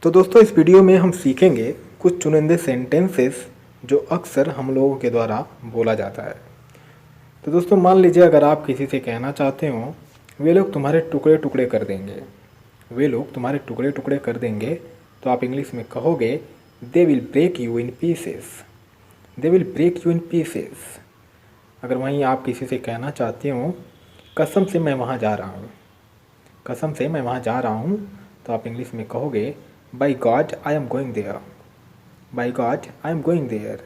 तो दोस्तों इस वीडियो में हम सीखेंगे कुछ चुनिंदे सेंटेंसेस जो अक्सर हम लोगों के द्वारा बोला जाता है। तो दोस्तों मान लीजिए अगर आप किसी से कहना चाहते हो वे लोग तुम्हारे टुकड़े टुकड़े कर देंगे, वे लोग तुम्हारे टुकड़े टुकड़े कर देंगे, तो आप इंग्लिश में कहोगे they will break you in pieces, they will break you in pieces. अगर वहीं आप किसी से कहना चाहते हो कसम से मैं वहाँ जा रहा हूँ, कसम से मैं वहाँ जा रहा हूँ, तो आप इंग्लिश में कहोगे by God I am going there, by God I am going there.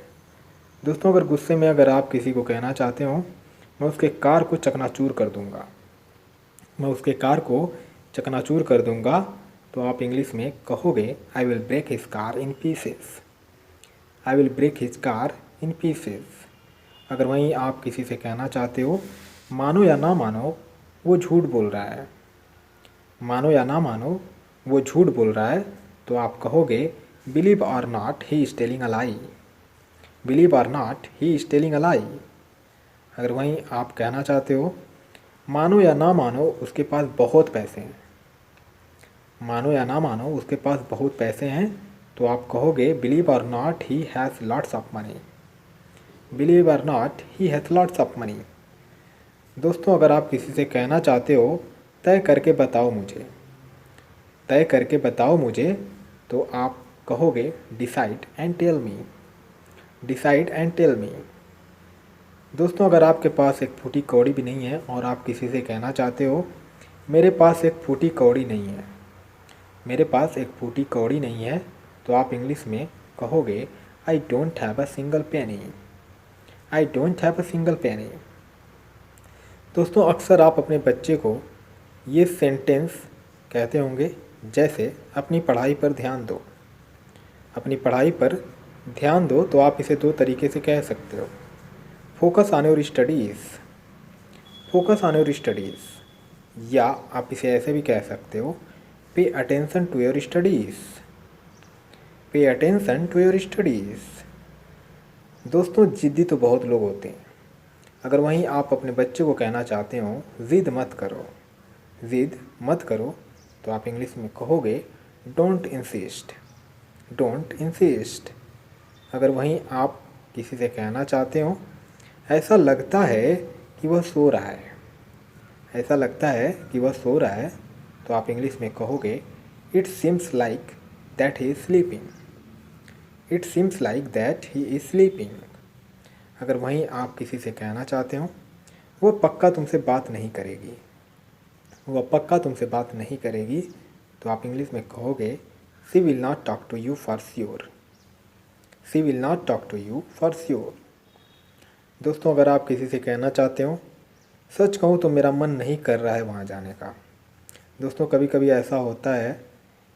दोस्तों अगर गुस्से में अगर आप किसी को कहना चाहते हो मैं उसके कार को चकनाचूर कर दूंगा, मैं उसके कार को चकनाचूर कर दूंगा, तो आप इंग्लिश में कहोगे I will break his car in pieces, I will break his car in pieces. अगर वहीं आप किसी से कहना चाहते हो मानो या ना मानो वो झूठ बोल रहा है, मानो या ना मानो वो झूठ बोल रहा है, तो आप कहोगे believe or not he is telling a lie, believe or not he is telling a lie. अगर वहीं आप कहना चाहते हो मानो या ना मानो उसके पास बहुत पैसे हैं, मानो या ना मानो उसके पास बहुत पैसे हैं, तो आप कहोगे believe or not he has lots of money, believe or not he has lots of money. दोस्तों अगर आप किसी से कहना चाहते हो तय करके बताओ मुझे, तय करके बताओ मुझे, तो आप कहोगे decide and tell me, decide and tell me. दोस्तों अगर आपके पास एक फूटी कौड़ी भी नहीं है और आप किसी से कहना चाहते हो मेरे पास एक फूटी कौड़ी नहीं है, मेरे पास एक फूटी कौड़ी नहीं है, तो आप इंग्लिश में कहोगे I don't have a single penny, I don't have a single penny. दोस्तों अक्सर आप अपने बच्चे को ये सेंटेंस कहते होंगे जैसे अपनी पढ़ाई पर ध्यान दो, अपनी पढ़ाई पर ध्यान दो, तो आप इसे दो तरीके से कह सकते हो, focus on your studies, focus on your studies. या आप इसे ऐसे भी कह सकते हो pay attention to your studies, pay attention to your studies. दोस्तों ज़िद्दी तो बहुत लोग होते हैं, अगर वहीं आप अपने बच्चे को कहना चाहते हो ज़िद मत करो, ज़िद मत करो, तो आप इंग्लिश में कहोगे डोंट इंसिस्ट, डोंट इंसिस्ट। अगर वहीं आप किसी से कहना चाहते हो ऐसा लगता है कि वह सो रहा है, ऐसा लगता है कि वह सो रहा है, तो आप इंग्लिश में कहोगे it seems like that he is sleeping, it seems like that he is sleeping. अगर वहीं आप किसी से कहना चाहते हो वह पक्का तुमसे बात नहीं करेगी, वह पक्का तुमसे बात नहीं करेगी, तो आप इंग्लिश में कहोगे she will not talk to you for sure, she will not talk to you for sure. दोस्तों अगर आप किसी से कहना चाहते हो सच कहूँ तो मेरा मन नहीं कर रहा है वहाँ जाने का। दोस्तों कभी कभी ऐसा होता है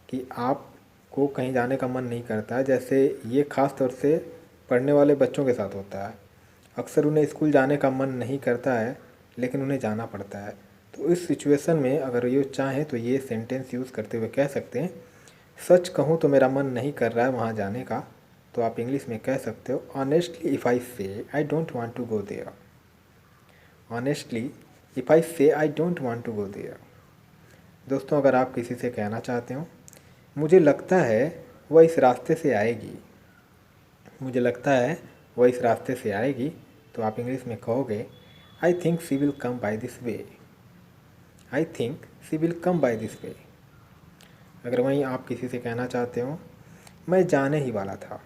कि आपको कहीं जाने का मन नहीं करता है, जैसे ये ख़ास तौर से पढ़ने वाले बच्चों के साथ होता है। अक्सर उन्हें स्कूल जाने का मन नहीं करता है लेकिन उन्हें जाना पड़ता है, तो इस सिचुएशन में अगर ये चाहें तो ये सेंटेंस यूज़ करते हुए कह सकते हैं सच कहूँ तो मेरा मन नहीं कर रहा है वहाँ जाने का, तो आप इंग्लिश में कह सकते हो honestly if I say I don't want to go there, honestly if I say I don't want to go there. दोस्तों अगर आप किसी से कहना चाहते हो मुझे लगता है वह इस रास्ते से आएगी, मुझे लगता है वह इस रास्ते से आएगी, तो आप इंग्लिश में कहोगे I think she will come by this way, I think she will come by this way. अगर वहीं आप किसी से कहना चाहते हो मैं जाने ही वाला था।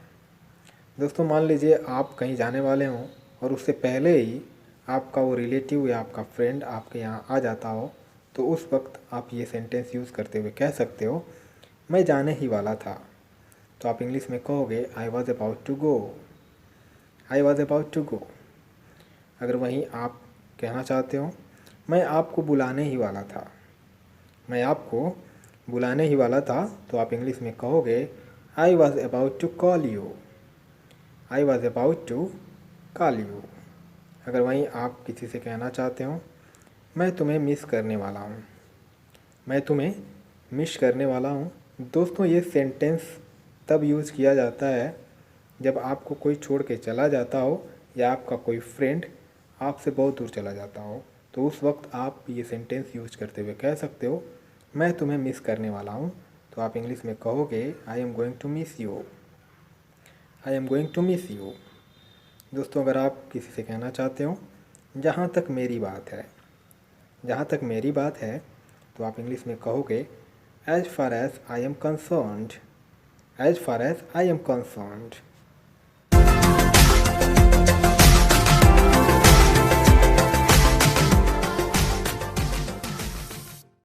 दोस्तों मान लीजिए आप कहीं जाने वाले हों और उससे पहले ही आपका वो रिलेटिव या आपका फ्रेंड आपके यहाँ आ जाता हो, तो उस वक्त आप ये सेंटेंस यूज़ करते हुए कह सकते हो मैं जाने ही वाला था, तो आप इंग्लिश में कहोगे I was about to go, I was about to go. अगर वहीं आप कहना चाहते हो मैं आपको बुलाने ही वाला था, मैं आपको बुलाने ही वाला था, तो आप इंग्लिश में कहोगे I was about to call you, I was about to call you. अगर वहीं आप किसी से कहना चाहते हो मैं तुम्हें मिस करने वाला हूँ, मैं तुम्हें मिस करने वाला हूँ। दोस्तों ये सेंटेंस तब यूज़ किया जाता है जब आपको कोई छोड़ के चला जाता हो या आपका कोई फ्रेंड आपसे बहुत दूर चला जाता हो, तो उस वक्त आप ये सेंटेंस यूज़ करते हुए कह सकते हो मैं तुम्हें मिस करने वाला हूँ, तो आप इंग्लिश में कहोगे I am going to miss you, I am going to miss you. दोस्तों अगर आप किसी से कहना चाहते हो जहाँ तक मेरी बात है, जहाँ तक मेरी बात है, तो आप इंग्लिश में कहोगे as far as I am concerned, as far as I am concerned.